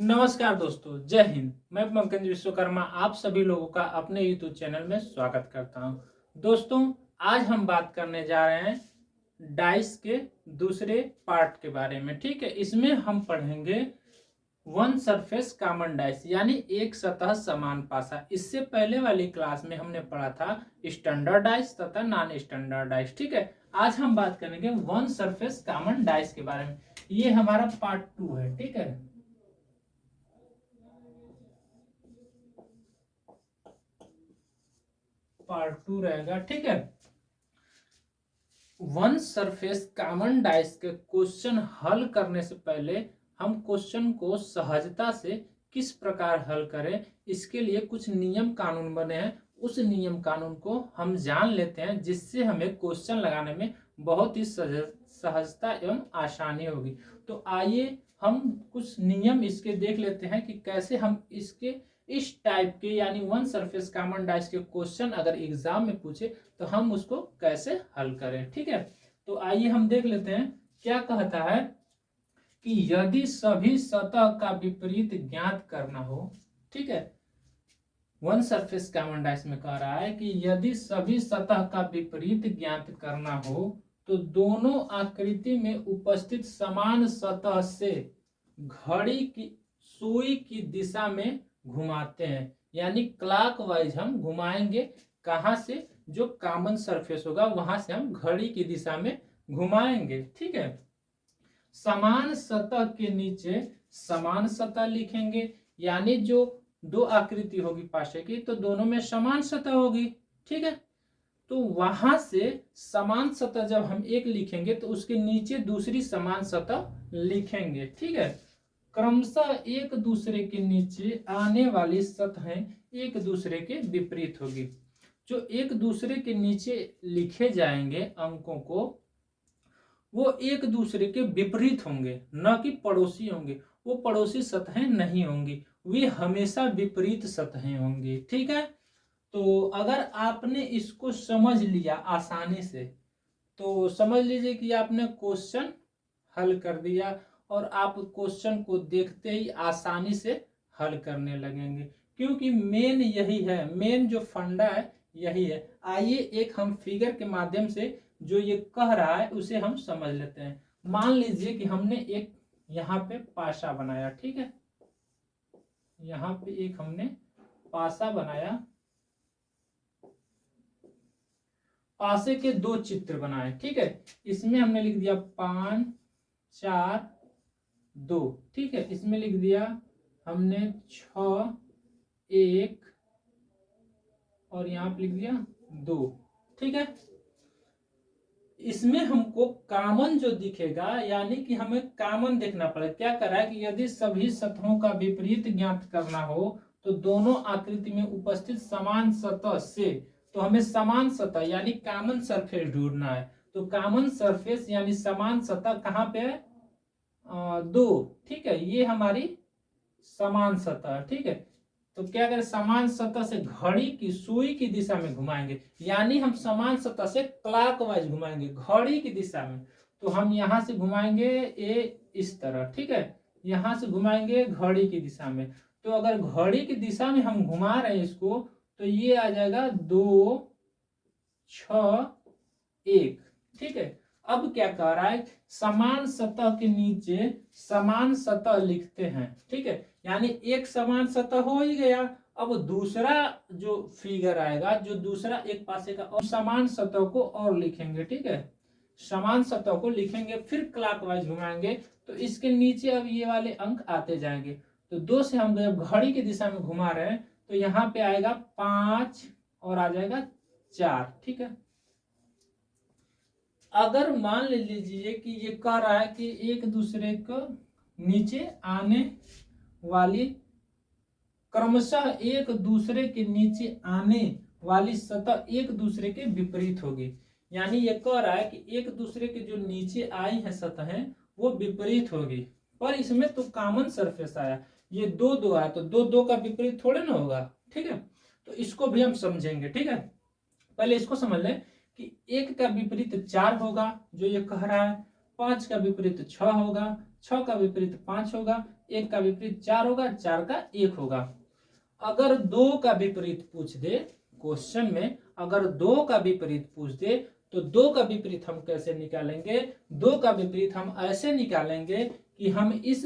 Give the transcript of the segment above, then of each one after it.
नमस्कार दोस्तों, जय हिंद। मैं पंकज विश्वकर्मा आप सभी लोगों का अपने यूट्यूब चैनल में स्वागत करता हूं। दोस्तों, आज हम बात करने जा रहे हैं डाइस के दूसरे पार्ट के बारे में। ठीक है, इसमें हम पढ़ेंगे वन सरफेस कॉमन डाइस यानी एक सतह समान पासा। इससे पहले वाली क्लास में हमने पढ़ा था स्टैंडर्ड डाइस तथा नॉन स्टैंडर्ड डाइस। ठीक है, आज हम बात करेंगे वन सरफेस कॉमन डाइस के बारे में। ये हमारा पार्ट 2 है। ठीक है, पार्ट 2 रहेगा। ठीक है, वन सरफेस कॉमन डाइस के क्वेश्चन हल करने से पहले हम क्वेश्चन को सहजता से किस प्रकार हल करें, इसके लिए कुछ नियम कानून बने हैं। उस नियम कानून को हम जान लेते हैं, जिससे हमें क्वेश्चन लगाने में बहुत ही सहजता एवं आसानी होगी। तो आइए हम कुछ नियम इसके देख लेते हैं कि कैसे हम इसके इस टाइप के यानी वन सरफेस कॉमन डाइस के क्वेश्चन अगर एग्जाम में पूछे तो हम उसको कैसे हल करें। ठीक है, तो आइए हम देख लेते हैं क्या कहता है कि यदि सभी सतह का विपरीत ज्ञात करना हो। ठीक है, वन सरफेस कॉमन डाइस में कह रहा है कि यदि सभी सतह का विपरीत ज्ञात करना हो तो दोनों आकृति में उपस्थित समान सतह से घड़ी की सुई की दिशा में घुमाते हैं, यानी क्लॉकवाइज हम घुमाएंगे। कहां से? जो कॉमन सरफेस होगा वहां से हम घड़ी की दिशा में घुमाएंगे। ठीक है, समान सतह के नीचे समान सतह लिखेंगे, यानी जो दो आकृति होगी पाशे की तो दोनों में समान सतह होगी। ठीक है, तो वहां से समान सतह जब हम एक लिखेंगे तो उसके नीचे दूसरी समान सतह लिखेंगे। ठीक है, क्रमशः एक दूसरे के नीचे आने वाली सतहें एक दूसरे के विपरीत होगी। जो एक दूसरे के नीचे लिखे जाएंगे अंकों को, वो एक दूसरे के विपरीत होंगे, न कि पड़ोसी होंगे। वो पड़ोसी सतहें नहीं होंगी, वे हमेशा विपरीत सतहें होंगी। ठीक है, तो अगर आपने इसको समझ लिया आसानी से तो समझ लीजिए कि आपने क्वेश्चन हल कर दिया और आप क्वेश्चन को देखते ही आसानी से हल करने लगेंगे, क्योंकि मेन यही है, मेन जो फंडा है यही है। आइए एक हम फिगर के माध्यम से जो ये कह रहा है उसे हम समझ लेते हैं। मान लीजिए कि हमने एक यहाँ पे पासा बनाया। ठीक है, यहाँ पे एक हमने पासा बनाया, पासे के दो चित्र बनाए। ठीक है, इसमें हमने लिख दिया 5 4 2। ठीक है, इसमें लिख दिया हमने 6 1 और यहाँ पे लिख दिया 2। ठीक है, इसमें हमको कॉमन जो दिखेगा, यानी कि हमें कॉमन देखना पड़ेगा। क्या कर रहा है कि यदि सभी सतहों का विपरीत ज्ञात करना हो तो दोनों आकृति में उपस्थित समान सतह से, तो हमें समान सतह यानी कॉमन सरफेस ढूंढना है। तो कॉमन सरफेस यानी समान सतह कहाँ पे है? 2। ठीक है, ये हमारी समान सतह। ठीक है, तो क्या करें, समान सतह से घड़ी की सुई की दिशा में घुमाएंगे, यानी हम समान सतह से क्लॉकवाइज घुमाएंगे घड़ी की दिशा में। तो हम यहां से घुमाएंगे इस तरह। ठीक है, यहां से घुमाएंगे घड़ी की दिशा में। तो अगर घड़ी की दिशा में हम घुमा रहे हैं इसको, तो ये आ जाएगा 2 6 1। ठीक है, अब क्या कह रहा है, समान सतह के नीचे समान सतह लिखते हैं। ठीक है, यानी एक समान सतह हो ही गया। अब दूसरा जो फिगर आएगा, जो दूसरा एक पासे का और समान सतह को और लिखेंगे। ठीक है, समान सतह को लिखेंगे, फिर क्लॉकवाइज घुमाएंगे तो इसके नीचे अब ये वाले अंक आते जाएंगे। तो 2 से हम जब घड़ी की दिशा में घुमा रहे हैं तो यहाँ पे आएगा 5 और आ जाएगा 4। ठीक है, अगर मान लीजिए कि ये कह रहा है कि एक दूसरे को नीचे आने वाली, क्रमशः एक दूसरे के नीचे आने वाली सतह एक दूसरे के विपरीत होगी, यानी ये कह रहा है कि एक दूसरे के जो नीचे आई है सतहें वो विपरीत होगी। पर इसमें तो कॉमन सरफेस आया, ये 2 2 आया, तो 2 2 का विपरीत थोड़े ना होगा। ठीक है, तो इसको भी हम समझेंगे। ठीक है, पहले इसको समझ लें कि 1 का विपरीत 4 होगा जो ये कह रहा है, 5 का विपरीत 6 होगा, 6 का विपरीत 5 होगा, 1 का विपरीत 4 होगा, 4 का 1 होगा। अगर 2 का विपरीत पूछ दे क्वेश्चन में, अगर 2 का विपरीत पूछ दे तो 2 का विपरीत हम कैसे निकालेंगे? 2 का विपरीत हम ऐसे निकालेंगे कि हम इस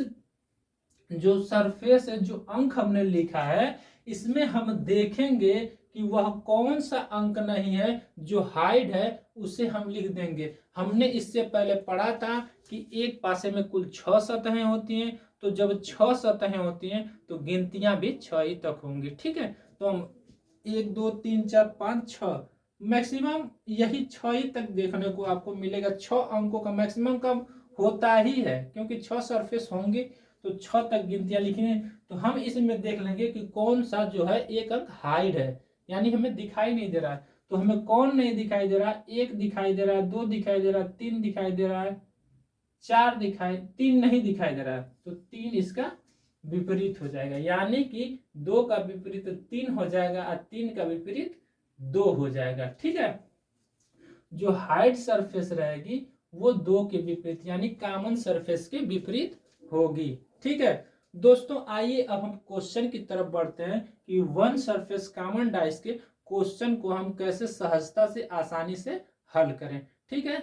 जो सरफेस है, जो अंक हमने लिखा है, इसमें हम देखेंगे कि वह कौन सा अंक नहीं है, जो हाइड है उसे हम लिख देंगे। हमने इससे पहले पढ़ा था कि एक पासे में कुल 6 सतहें होती हैं, तो जब 6 सतहें होती हैं तो गिनतियां भी 6 ही तक होंगी। ठीक है, तो हम 1 2 3 4 5 6 मैक्सिमम यही 6 ही तक देखने को आपको मिलेगा। 6 अंकों का मैक्सिमम कब होता ही है, क्योंकि 6 सरफेस होंगे तो 6 तक गिनतियां लिखी हैं। तो हम इसमें देख लेंगे कि कौन सा जो है एक अंक हाइड है, यानी हमें दिखाई नहीं दे रहा है। तो हमें कौन नहीं दिखाई दे रहा है? 1 दिखाई दे रहा है, 2 दिखाई दे रहा है, 3 दिखाई दे रहा है, 3 नहीं दिखाई दे रहा है, तो 3 इसका विपरीत हो जाएगा, यानी कि 2 का विपरीत 3 हो जाएगा और 3 का विपरीत 2 हो जाएगा। ठीक है, जो हाइड सरफेस रहेगी वो 2 के विपरीत यानी कॉमन सरफेस के विपरीत होगी। ठीक है दोस्तों, आइए अब हम क्वेश्चन की तरफ बढ़ते हैं कि वन सरफेस कॉमन डाइस के क्वेश्चन को हम कैसे सहजता से आसानी से हल करें। ठीक है,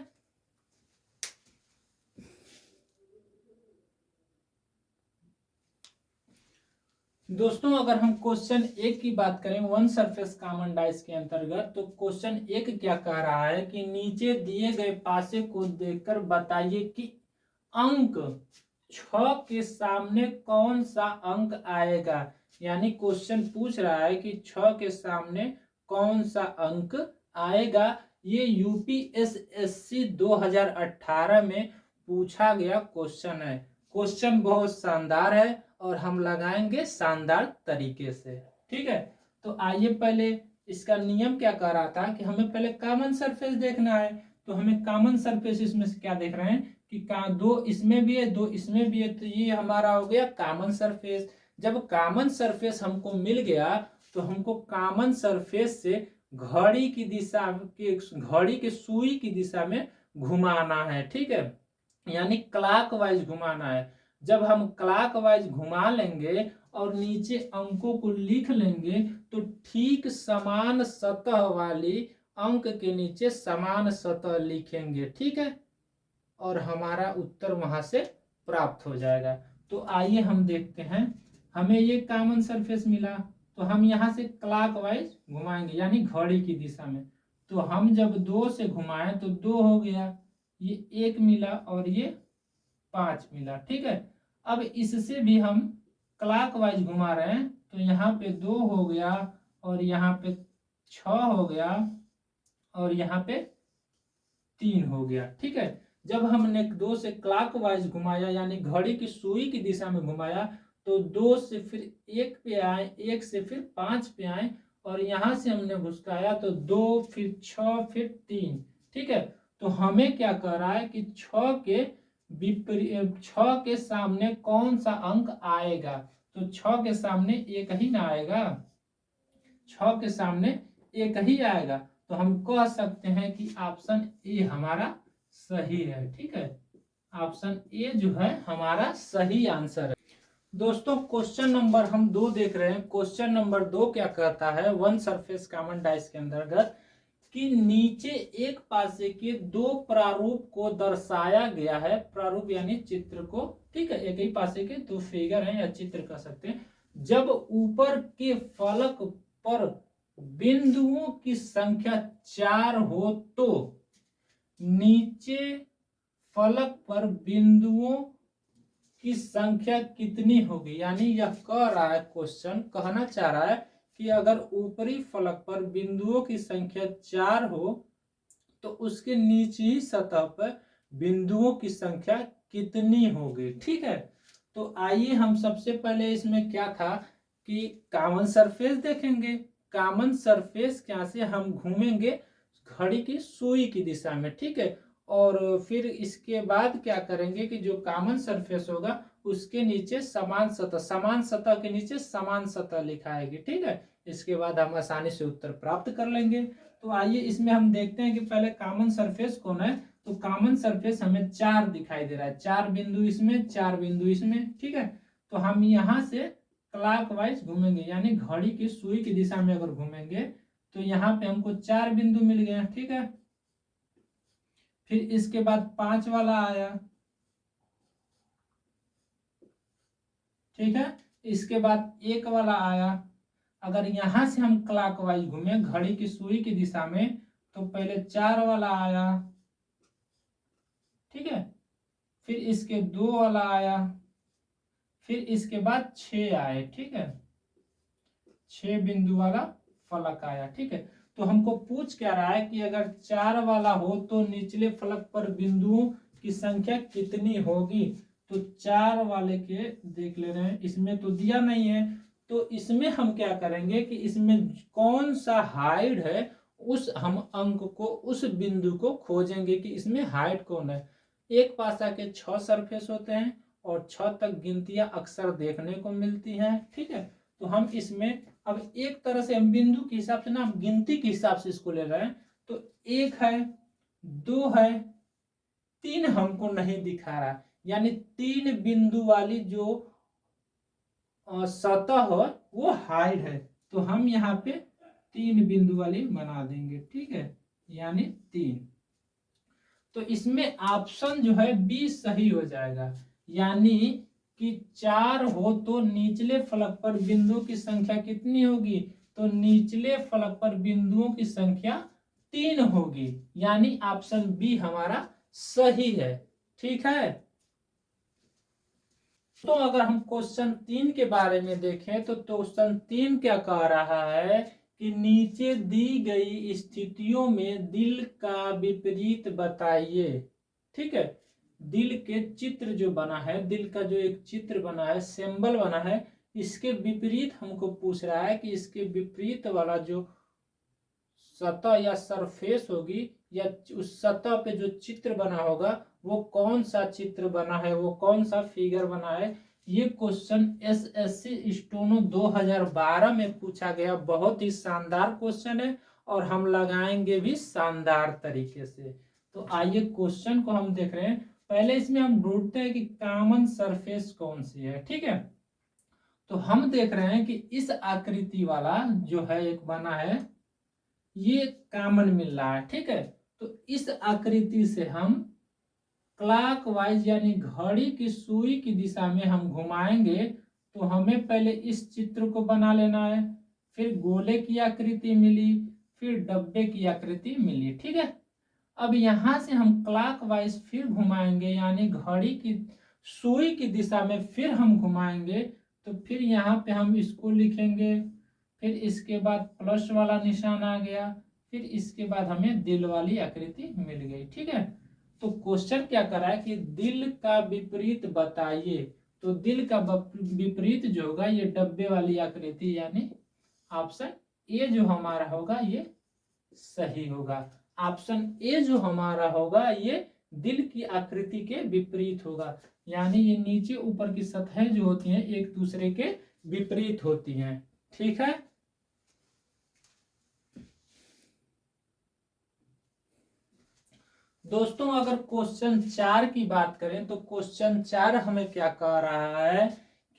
दोस्तों अगर हम क्वेश्चन 1 की बात करें वन सरफेस कॉमन डाइस के अंतर्गत, तो क्वेश्चन 1 क्या कह रहा है कि नीचे दिए गए पासे को देखकर बताइए कि अंक 6 के सामने कौन सा अंक आएगा। यानी क्वेश्चन पूछ रहा है कि 6 के सामने कौन सा अंक आएगा। ये यूपीएसएससी 2018 में पूछा गया क्वेश्चन है। क्वेश्चन बहुत शानदार है और हम लगाएंगे शानदार तरीके से। ठीक है, तो आइए पहले इसका नियम क्या कह रहा था कि हमें पहले कॉमन सरफेस देखना है। तो हमें कॉमन सरफेस इसमें से क्या देख रहे हैं कि 2 इसमें भी है, 2 इसमें भी है, तो ये हमारा हो गया कॉमन सरफेस। जब कॉमन सरफेस हमको मिल गया तो हमको कॉमन सरफेस से घड़ी की दिशा के, घड़ी के सुई की दिशा में घुमाना है। ठीक है, यानी क्लॉकवाइज घुमाना है। जब हम क्लॉकवाइज घुमा लेंगे और नीचे अंकों को लिख लेंगे तो ठीक समान सतह वाली अंक के नीचे समान सतह लिखेंगे। ठीक है, और हमारा उत्तर वहां से प्राप्त हो जाएगा। तो आइए हम देखते हैं, हमें ये कॉमन सरफेस मिला तो हम यहाँ से क्लॉकवाइज घुमाएंगे यानी घड़ी की दिशा में। तो हम जब 2 से घुमाएं तो 2 हो गया, ये 1 मिला और ये 5 मिला। ठीक है, अब इससे भी हम क्लॉकवाइज घुमा रहे हैं तो यहाँ पे 2 हो गया और यहाँ पे 6 हो गया और यहाँ पे 3 हो गया। ठीक है, जब हमने 2 से क्लॉकवाइज घुमाया यानी घड़ी की सुई की दिशा में घुमाया तो 2 से फिर 1 पे आए, 1 से फिर 5 पे आए और यहां से हमने घुसकाया तो 2 फिर 6 फिर 3। ठीक है, तो हमें क्या कह रहा है कि 6 के विपरीत 6 के सामने कौन सा अंक आएगा। तो 6 के सामने एक ही ना आएगा, 6 के सामने एक ही आएगा। तो हम कह सकते हैं कि ऑप्शन ए हमारा सही है। ठीक है, ऑप्शन ए जो है हमारा सही आंसर है। दोस्तों क्वेश्चन नंबर हम 2 देख रहे हैं। क्वेश्चन नंबर 2 क्या कहता है वन सरफेस कॉमन डाइस के अंतर्गत कि नीचे एक पासे के 2 प्रारूप को दर्शाया गया है। प्रारूप यानी चित्र को। ठीक है, एक ही पासे के 2 फिगर हैं या चित्र कह सकते हैं। जब ऊपर के फलक पर बिंदुओं की संख्या 4 हो तो नीचे फलक पर बिंदुओं की संख्या कितनी होगी। यानी यह कह रहा है, क्वेश्चन कहना चाह रहा है कि अगर ऊपरी फलक पर बिंदुओं की संख्या 4 हो तो उसके निचली सतह पर बिंदुओं की संख्या कितनी होगी। ठीक है, तो आइए हम सबसे पहले इसमें क्या था कि कॉमन सरफेस देखेंगे। कॉमन सरफेस क्या से हम घूमेंगे घड़ी की सुई की दिशा में। ठीक है, और फिर इसके बाद क्या करेंगे कि जो कॉमन सरफेस होगा उसके नीचे समान सतह के नीचे समान सतह लिखाएगी। ठीक है, इसके बाद हम आसानी से उत्तर प्राप्त कर लेंगे। तो आइए इसमें हम देखते हैं कि पहले कॉमन सरफेस कौन है। तो कॉमन सरफेस हमें 4 दिखाई दे रहा है, 4 बिंदु इसमें, 4 बिंदु इसमें, ठीक है। तो हम यहाँ से क्लॉकवाइज घूमेंगे, यानी घड़ी की सुई की दिशा में अगर घूमेंगे तो यहाँ पे हमको 4 बिंदु मिल गए, ठीक है। फिर इसके बाद 5 वाला आया, ठीक है। इसके बाद 1 वाला आया। अगर यहां से हम क्लॉकवाइज घूमे घड़ी की सुई की दिशा में तो पहले 4 वाला आया, ठीक है। फिर इसके 2 वाला आया, फिर इसके बाद 6 आए, ठीक है। 6 बिंदु वाला फलक आया, ठीक है। तो हमको पूछ क्या रहा है कि अगर 4 वाला हो तो निचले फलक पर बिंदुओं की संख्या कितनी होगी। तो 4 वाले के देख ले रहे हैं, इसमें तो दिया नहीं है, तो इसमें हम क्या करेंगे कि इसमें कौन सा हाइट है उस हम अंक को, उस बिंदु को खोजेंगे कि इसमें हाइट कौन है। एक पासा के 6 सरफेस होते हैं और 6 तक गिनतियां अक्सर देखने को मिलती हैं, ठीक है। तो हम इसमें अब एक तरह से हम बिंदु के हिसाब से ना, हम गिनती के हिसाब से इसको ले रहे हैं। तो 1 है, 2 है, 3 हमको नहीं दिखा रहा, यानी 3 बिंदु वाली जो सतह है वो हाइट है। तो हम यहाँ पे 3 बिंदु वाली बना देंगे, ठीक है, यानी 3। तो इसमें ऑप्शन जो है बी सही हो जाएगा, यानी कि 4 हो तो निचले फलक पर बिंदुओं की संख्या कितनी होगी। तो निचले फलक पर बिंदुओं की संख्या 3 होगी, यानी ऑप्शन बी हमारा सही है, ठीक है। तो अगर हम क्वेश्चन 3 के बारे में देखें तो क्वेश्चन 3 क्या कह रहा है कि नीचे दी गई स्थितियों में दिल का विपरीत बताइए, ठीक है। दिल के चित्र जो बना है, दिल का जो एक चित्र बना है, सिंबल बना है, इसके विपरीत हमको पूछ रहा है कि इसके विपरीत वाला जो सतह या सरफेस होगी या उस सतह पे जो चित्र बना होगा वो कौन सा चित्र बना है, वो कौन सा फिगर बना है। ये क्वेश्चन एसएससी स्टोनो 2012 में पूछा गया, बहुत ही शानदार क्वेश्चन है और हम लगाएंगे भी शानदार तरीके से। तो आइए क्वेश्चन को हम देख रहे हैं। पहले इसमें हम ढूंढते हैं कि कॉमन सरफेस कौन सी है, ठीक है। तो हम देख रहे हैं कि इस आकृति वाला जो है एक बना है, ये कॉमन मिल रहा है, ठीक है। तो इस आकृति से हम क्लॉकवाइज यानी घड़ी की सुई की दिशा में हम घुमाएंगे। तो हमें पहले इस चित्र को बना लेना है, फिर गोले की आकृति मिली, फिर डब्बे की आकृति मिली, ठीक है। अब यहां से हम क्लॉकवाइज फिर घुमाएंगे, यानी घड़ी की सुई की दिशा में फिर हम घुमाएंगे। तो फिर यहाँ पे हम इसको लिखेंगे, फिर इसके बाद प्लस वाला निशान आ गया, फिर इसके बाद हमें दिल वाली आकृति मिल गई, ठीक है। तो क्वेश्चन क्या कर रहा है कि दिल का विपरीत बताइए। तो दिल का विपरीत जो होगा ये डब्बे वाली आकृति, यानी ऑप्शन ए जो हमारा होगा ये सही होगा। ऑप्शन ए जो हमारा होगा ये दिल की आकृति के विपरीत होगा, यानी ये नीचे ऊपर की सतहें जो होती हैं एक दूसरे के विपरीत होती हैं, ठीक है। दोस्तों अगर क्वेश्चन 4 की बात करें तो क्वेश्चन 4 हमें क्या कह रहा है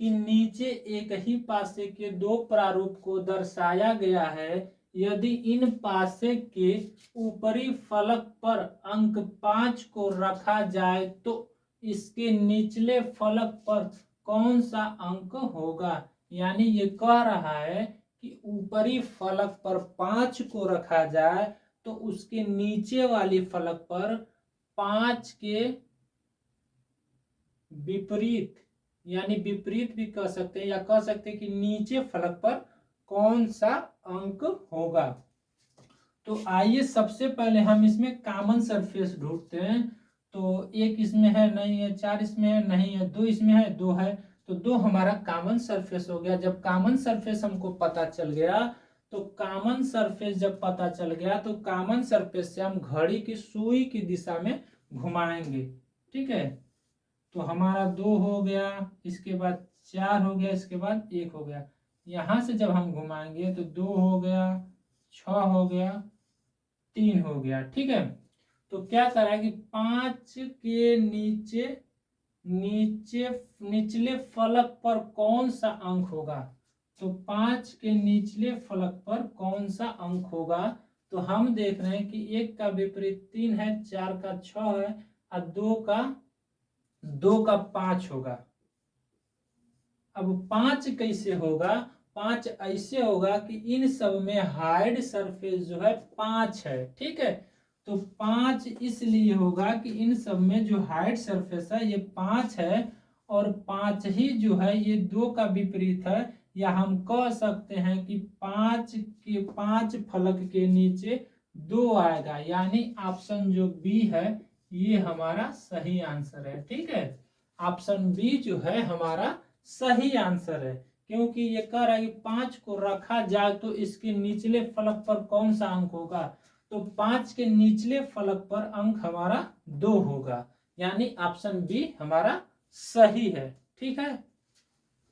कि नीचे एक ही पासे के 2 प्रारूप को दर्शाया गया है। यदि इन पासे के ऊपरी फलक पर अंक 5 को रखा जाए तो इसके निचले फलक पर कौन सा अंक होगा। यानी ये कह रहा है कि ऊपरी फलक पर 5 को रखा जाए तो उसके नीचे वाली फलक पर 5 के विपरीत, यानी विपरीत भी कह सकते हैं या कह सकते हैं कि नीचे फलक पर कौन सा अंक होगा। तो आइए सबसे पहले हम इसमें कॉमन सरफेस ढूंढते हैं। तो 1 इसमें है, नहीं है, 4 इसमें है, नहीं है, 2 इसमें है, 2 है, तो 2 हमारा कॉमन सरफेस हो गया। जब कॉमन सरफेस हमको पता चल गया तो कॉमन सरफेस जब पता चल गया तो कॉमन सरफेस से हम घड़ी की सुई की दिशा में घुमाएंगे, ठीक है। तो हमारा 2 हो गया, इसके बाद 4 हो गया, इसके बाद 1 हो गया। यहां से जब हम घुमाएंगे तो 2 हो गया, 6 हो गया, 3 हो गया, ठीक है। तो क्या करा कि 5 के नीचे नीचे निचले फलक पर कौन सा अंक होगा। तो 5 के निचले फलक पर कौन सा अंक होगा। तो हम देख रहे हैं कि 1 का विपरीत 3 है, 4 का 6 है और 2 का 5 होगा। अब 5 कैसे होगा। 5 ऐसे होगा कि इन सब में हाइड सरफेस जो है 5 है। ठीक है, तो 5 इसलिए होगा कि इन सब में जो हाइड सरफेस है ये 5 है और 5 ही जो है ये 2 का विपरीत है। या हम कह सकते हैं कि 5 फलक के नीचे 2 आएगा, यानी ऑप्शन जो बी है ये हमारा सही आंसर है। ठीक है, ऑप्शन बी जो है हमारा सही आंसर है, क्योंकि ये कह रहा है कि 5 को रखा जाए तो इसके निचले फलक पर कौन सा अंक होगा। तो 5 के निचले फलक पर अंक हमारा 2 होगा, यानी ऑप्शन बी हमारा सही है। ठीक है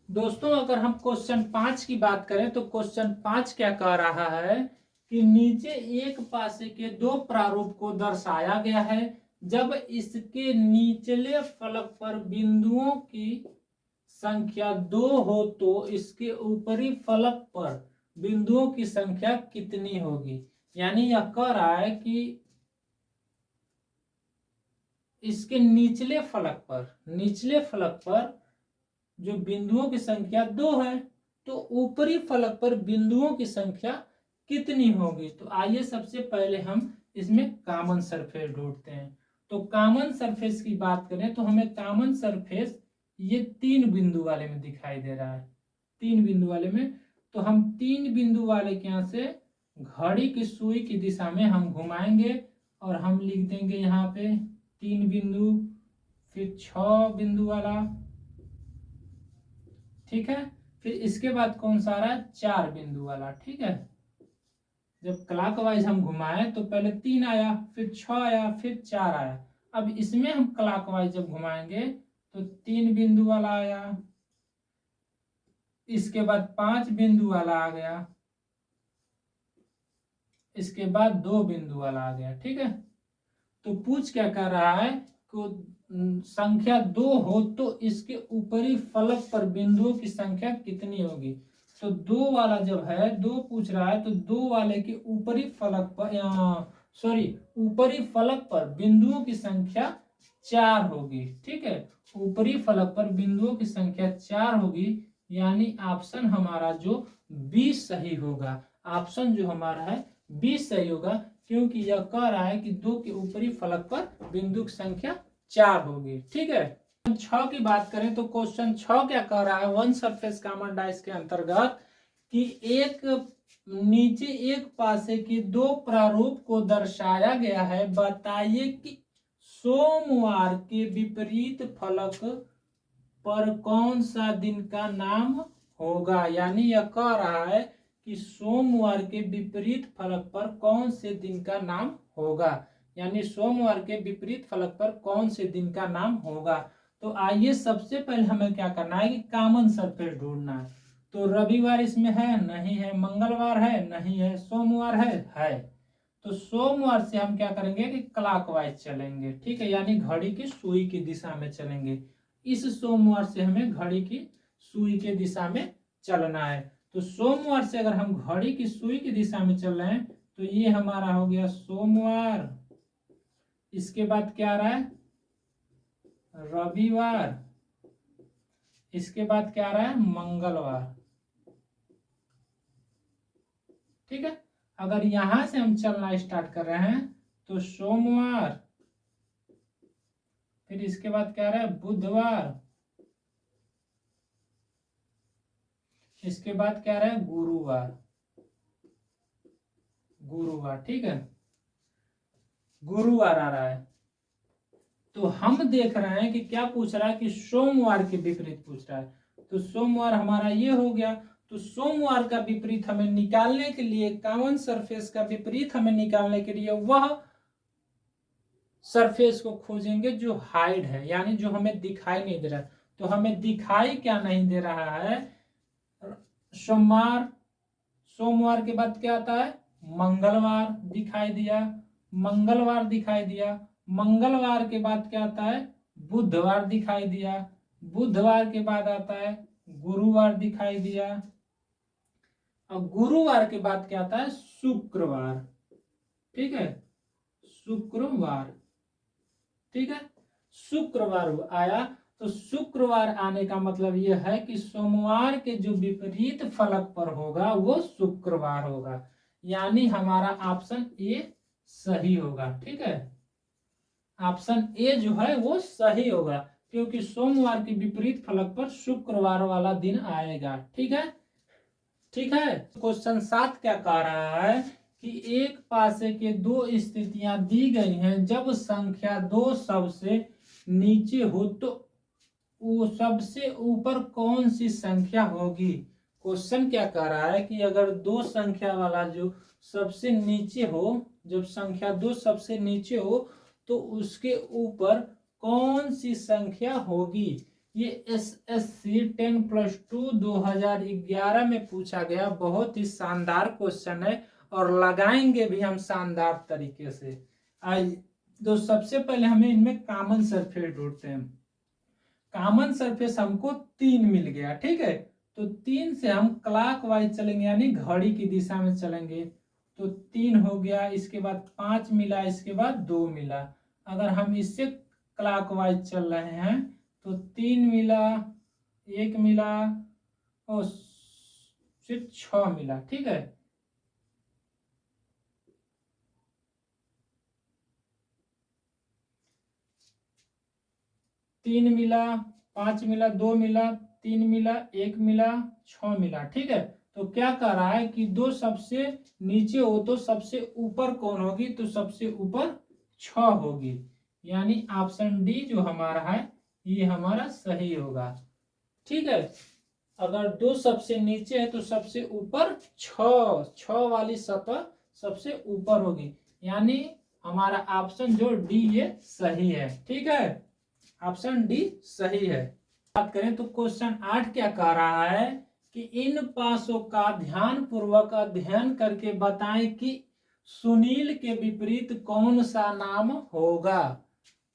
दोस्तों, अगर हम क्वेश्चन 5 की बात करें तो क्वेश्चन 5 क्या कह रहा है कि नीचे एक पासे के 2 प्रारूप को दर्शाया गया है। जब इसके निचले फलक पर बिंदुओं की संख्या 2 हो तो इसके ऊपरी फलक पर बिंदुओं की संख्या कितनी होगी। यानी यह कह रहा है कि इसके निचले फलक पर जो बिंदुओं की संख्या 2 है तो ऊपरी फलक पर बिंदुओं की संख्या कितनी होगी। तो आइए सबसे पहले हम इसमें कॉमन सरफेस ढूंढते हैं। तो कॉमन सरफेस की बात करें तो हमें कॉमन सरफेस ये 3 बिंदु वाले में दिखाई दे रहा है। 3 बिंदु वाले में, तो हम 3 बिंदु वाले के यहाँ से घड़ी की सुई की दिशा में हम घुमाएंगे और हम लिख देंगे यहाँ पे 3 बिंदु, फिर 6 बिंदु वाला। ठीक है, फिर इसके बाद कौन सा आ रहा है 4 बिंदु वाला। ठीक है, जब क्लॉकवाइज हम घुमाए तो पहले 3 आया, फिर 6 आया, फिर 4 आया। अब इसमें हम क्लॉकवाइज जब घुमाएंगे तो 3 बिंदु वाला आया, इसके बाद 5 बिंदु वाला आ गया, इसके बाद 2 बिंदु वाला आ गया। ठीक है, तो पूछ क्या कर रहा है को संख्या 2 हो तो इसके ऊपरी फलक पर बिंदुओं की संख्या कितनी होगी। तो 2 वाला जब है 2 पूछ रहा है तो 2 वाले के ऊपरी फलक पर ऊपरी फलक पर बिंदुओं की संख्या 4 होगी। ठीक है, ऊपरी फलक पर बिंदुओं की संख्या 4 होगी, यानी ऑप्शन हमारा जो बी सही होगा। ऑप्शन जो हमारा है बी सही होगा, क्योंकि यह कह रहा है कि 2 के ऊपरी फलक पर बिंदु की संख्या 4 होगी। ठीक है, 6 की बात करें तो क्वेश्चन 6 क्या कह रहा है वन सरफेस कॉमन डाइस के अंतर्गत कि एक नीचे एक पासे के 2 प्रारूप को दर्शाया गया है। बताइए कि सोमवार के विपरीत फलक पर कौन सा दिन का नाम होगा। यानी यह कह रहा है कि सोमवार के विपरीत फलक पर कौन से दिन का नाम होगा। यानी सोमवार के विपरीत फलक पर कौन से दिन का नाम होगा। तो आइए सबसे पहले हमें क्या करना है कि कॉमन सरफेस ढूंढना है। तो रविवार इसमें है नहीं है, मंगलवार है नहीं है, सोमवार है। तो सोमवार से हम क्या करेंगे कि क्लॉकवाइज चलेंगे। ठीक है, यानी घड़ी की सुई की दिशा में चलेंगे। इस सोमवार से हमें घड़ी की सुई के दिशा में चलना है। तो सोमवार से अगर हम घड़ी की सुई की दिशा में चल रहे हैं तो ये हमारा हो गया सोमवार। इसके बाद क्या आ रहा है रविवार, इसके बाद क्या आ रहा है मंगलवार। ठीक है, अगर यहां से हम चलना स्टार्ट कर रहे हैं तो सोमवार, फिर इसके बाद क्या आ रहा है बुधवार, इसके बाद क्या आ रहा है गुरुवार। ठीक है, गुरुवार आ रहा है। तो हम देख रहे हैं कि क्या पूछ रहा है कि सोमवार के विपरीत पूछ रहा है। तो सोमवार हमारा ये हो गया। तो सोमवार का विपरीत हमें निकालने के लिए, कॉमन सरफेस का विपरीत हमें निकालने के लिए वह सरफेस को खोजेंगे जो हाइड है, यानी जो हमें दिखाई नहीं दे रहा है। तो हमें दिखाई क्या नहीं दे रहा है सोमवार, सोमवार के बाद क्या आता है मंगलवार दिखाई दिया, मंगलवार दिखाई दिया, मंगलवार के बाद क्या आता है, बुधवार दिखाई दिया, बुधवार के बाद आता है गुरुवार दिखाई दिया, और गुरुवार के बाद क्या आता है, शुक्रवार। ठीक है, शुक्रवार। ठीक है, शुक्रवार आया, तो शुक्रवार आने का मतलब यह है कि सोमवार के जो विपरीत फलक पर होगा वो शुक्रवार होगा, यानी हमारा ऑप्शन ए सही होगा। ठीक है, ऑप्शन ए जो है वो सही होगा, क्योंकि सोमवार के विपरीत फलक पर शुक्रवार वाला दिन आएगा। ठीक है, ठीक है। क्वेश्चन 7 क्या कह रहा है कि एक पासे के दो स्थितियां दी गई हैं, जब संख्या 2 सबसे नीचे हो तो वो सबसे ऊपर कौन सी संख्या होगी। क्वेश्चन क्या कह रहा है कि अगर दो संख्या वाला जो सबसे नीचे हो, जब संख्या 2 सबसे नीचे हो तो उसके ऊपर कौन सी संख्या होगी। ये SSC 10+2 2011 में पूछा गया बहुत ही शानदार क्वेश्चन है, और लगाएंगे भी हम शानदार तरीके से। तो सबसे पहले हमें इनमें कॉमन सरफेस ढूंढते हैं। कॉमन सरफेस हमको 3 मिल गया। ठीक है, तो 3 से हम क्लॉकवाइज चलेंगे, यानी घड़ी की दिशा में चलेंगे, तो 3 हो गया, इसके बाद 5 मिला, इसके बाद 2 मिला। अगर हम इससे क्लॉकवाइज चल रहे हैं तो 3 मिला, 1 मिला और फिर 6 मिला। ठीक है, तीन मिला, 5 मिला, 2 मिला, 3 मिला, 1 मिला, 6 मिला। ठीक है, तो क्या कर रहा है कि 2 सबसे नीचे हो तो सबसे ऊपर कौन होगी, तो सबसे ऊपर 6 होगी, यानी ऑप्शन डी जो हमारा है ये हमारा सही होगा। ठीक है, अगर 2 सबसे नीचे है तो सबसे ऊपर 6 वाली सतह सबसे ऊपर होगी, यानी हमारा ऑप्शन जो डी ये सही है। ठीक है, ऑप्शन डी सही है। बात करें तो क्वेश्चन 8 क्या कह रहा है कि इन पासों का ध्यान पूर्वक अध्ययन करके बताएं कि सुनील के विपरीत कौन सा नाम होगा।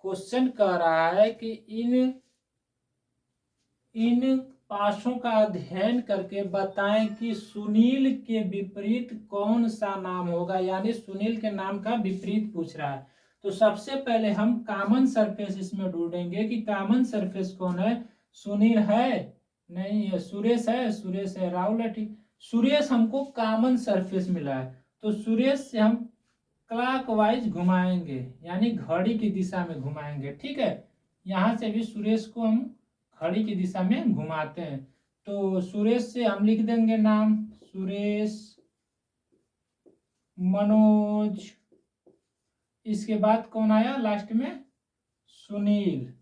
क्वेश्चन कह रहा है कि इन पासों का अध्ययन करके बताएं कि सुनील के विपरीत कौन सा नाम होगा, यानी सुनील के नाम का विपरीत पूछ रहा है। तो सबसे पहले हम कॉमन सरफेस इसमें ढूंढेंगे कि कॉमन सरफेस कौन है। सुनील है, नहीं है, सुरेश है, सुरेश है, राहुल है। ठीक, सुरेश हमको कॉमन सरफेस मिला है, तो सुरेश से हम क्लॉकवाइज घुमाएंगे, यानी घड़ी की दिशा में घुमाएंगे। ठीक है, यहाँ से भी सुरेश को हम घड़ी की दिशा में घुमाते हैं, तो सुरेश से हम लिख देंगे नाम सुरेश, मनोज, इसके बाद कौन आया लास्ट में, सुनील।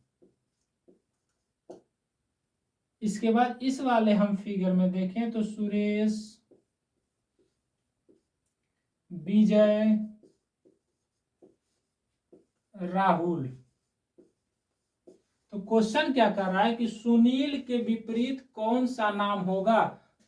इसके बाद इस वाले हम फिगर में देखें तो सुरेश, विजय, राहुल। तो क्वेश्चन क्या कर रहा है कि सुनील के विपरीत कौन सा नाम होगा,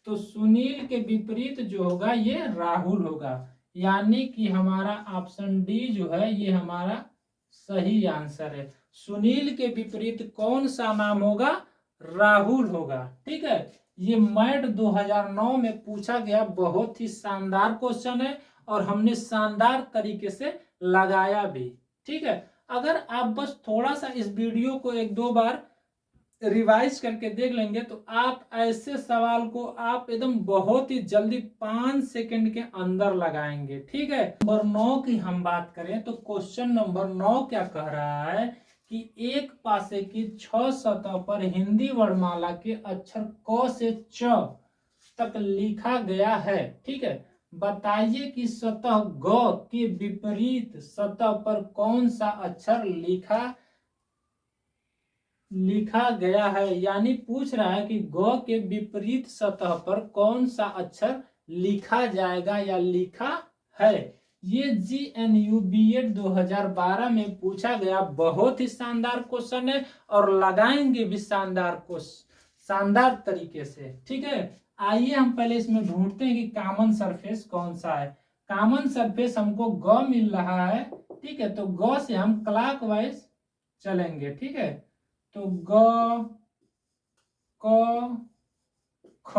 तो सुनील के विपरीत जो होगा ये राहुल होगा, यानी कि हमारा ऑप्शन डी जो है ये हमारा सही आंसर है। सुनील के विपरीत कौन सा नाम होगा, राहुल होगा। ठीक है, ये मैट 2009 में पूछा गया बहुत ही शानदार क्वेश्चन है, और हमने शानदार तरीके से लगाया भी। ठीक है, अगर आप बस थोड़ा सा इस वीडियो को 1-2 बार रिवाइज करके देख लेंगे तो आप ऐसे सवाल को आप एकदम बहुत ही जल्दी 5 सेकंड के अंदर लगाएंगे। ठीक है, नंबर 9 की हम बात करें तो क्वेश्चन नंबर 9 क्या कह रहा है कि एक पासे की 6 सतह पर हिंदी वर्णमाला के अक्षर क से च तक लिखा गया है। ठीक है, बताइए कि सतह ग के विपरीत सतह पर कौन सा अक्षर लिखा गया है, यानी पूछ रहा है कि ग के विपरीत सतह पर कौन सा अक्षर लिखा जाएगा या लिखा है। ये GNU B.Ed 2012 में पूछा गया बहुत ही शानदार क्वेश्चन है, और लगाएंगे भी शानदार तरीके से। ठीक है, आइए हम पहले इसमें ढूंढते हैं कि कॉमन सरफेस कौन सा है। कॉमन सरफेस हमको ग मिल रहा है, ठीक है, तो ग से हम क्लॉकवाइज चलेंगे, ठीक है, तो ग क ख,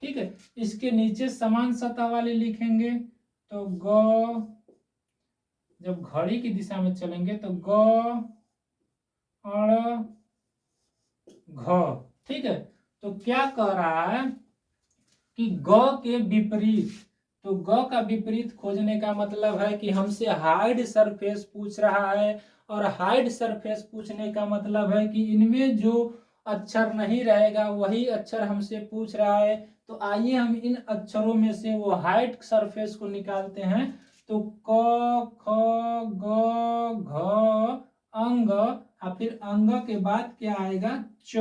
ठीक है, इसके नीचे समान सतह वाले लिखेंगे, तो ग, जब घड़ी की दिशा में चलेंगे तो ग और घ, ठीक है। तो क्या कह रहा है कि ग के विपरीत, तो ग का विपरीत खोजने का मतलब है कि हमसे हाइड सरफेस पूछ रहा है, और हाइड सरफेस पूछने का मतलब है कि इनमें जो अक्षर नहीं रहेगा वही अक्षर हमसे पूछ रहा है। तो आइए हम इन अक्षरों में से वो हाइड सरफेस को निकालते हैं। तो क ख ग घ अंग, और फिर अंग के बाद क्या आएगा, च।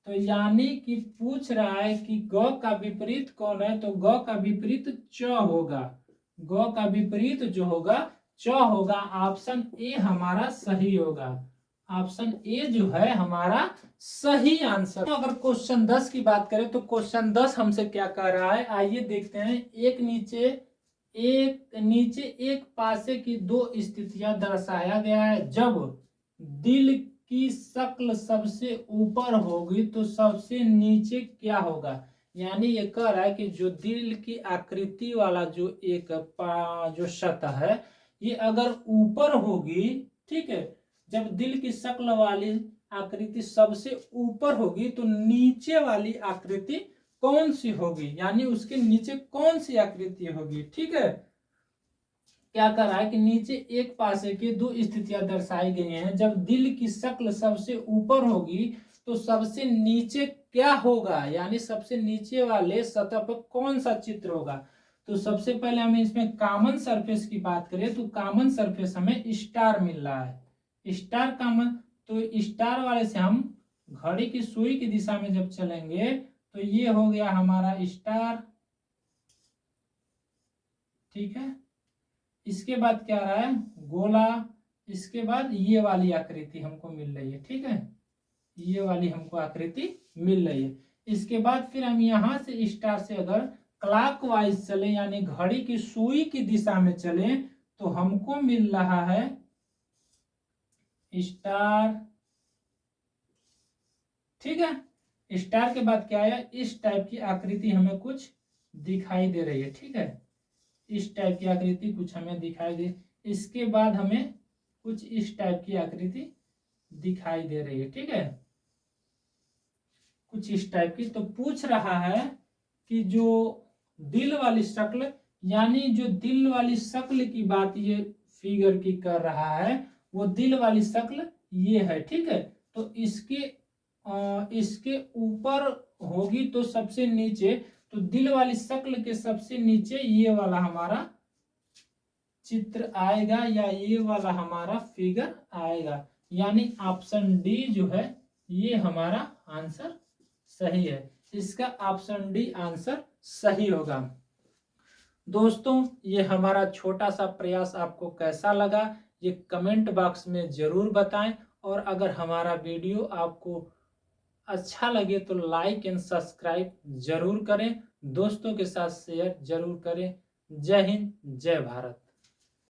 तो यानी कि पूछ रहा है कि ग का विपरीत कौन है, तो ग का विपरीत च होगा, ग का विपरीत जो होगा च होगा। ऑप्शन ए हमारा सही होगा, ऑप्शन ए जो है हमारा सही आंसर। तो अगर क्वेश्चन 10 की बात करें तो क्वेश्चन 10 हमसे क्या कह रहा है, आइए देखते हैं। एक नीचे एक पासे की दो स्थितियां दर्शाया गया है। जब दिल की शक्ल सबसे ऊपर होगी तो सबसे नीचे क्या होगा, यानी ये कह रहा है कि जो दिल की आकृति वाला जो एक जो सतह है ये अगर ऊपर होगी, ठीक है, जब दिल की शक्ल वाली आकृति सबसे ऊपर होगी तो नीचे वाली आकृति कौन सी होगी, यानी उसके नीचे कौन सी आकृति होगी, ठीक है। क्या कर रहा है कि नीचे एक पासे की दो स्थितियां दर्शाई गई हैं। जब दिल की शक्ल सबसे ऊपर होगी तो सबसे नीचे क्या होगा, यानी सबसे नीचे वाले सतह पर कौन सा चित्र होगा। तो सबसे पहले हमें इसमें कॉमन सरफेस की बात करें तो कॉमन सरफेस हमें स्टार मिल रहा है, स्टार कॉमन। तो स्टार वाले से हम घड़ी की सुई की दिशा में जब चलेंगे तो ये हो गया हमारा स्टार, ठीक है। इसके बाद क्या रहा है, गोला। इसके बाद ये वाली आकृति हमको मिल रही है, ठीक है, ये वाली हमको आकृति मिल रही है। इसके बाद फिर हम यहाँ से स्टार से अगर क्लॉकवाइज चले यानी घड़ी की सुई की दिशा में चले तो हमको मिल रहा है स्टार, ठीक है। स्टार के बाद क्या आया, इस टाइप की आकृति हमें कुछ दिखाई दे रही है, ठीक है, इस टाइप की आकृति कुछ हमें दिखाई दे। इसके बाद हमें कुछ इस टाइप की आकृति दिखाई दे रही है, ठीक है, कुछ इस टाइप की। तो पूछ रहा है कि जो दिल वाली शक्ल, यानी जो दिल वाली शक्ल की बात ये फिगर की कर रहा है, वो दिल वाली शक्ल ये है, ठीक है। तो इसके ऊपर होगी तो सबसे नीचे, तो दिल वाली शक्ल के सबसे नीचे ये वाला हमारा चित्र आएगा या ये वाला हमारा फिगर आएगा, यानी ऑप्शन डी जो है ये हमारा आंसर सही है। इसका ऑप्शन डी आंसर सही होगा। दोस्तों ये हमारा छोटा सा प्रयास आपको कैसा लगा ये कमेंट बॉक्स में जरूर बताएं, और अगर हमारा वीडियो आपको अच्छा लगे तो लाइक एंड सब्सक्राइब जरूर करें, दोस्तों के साथ शेयर जरूर करें। जय हिंद, जय भारत।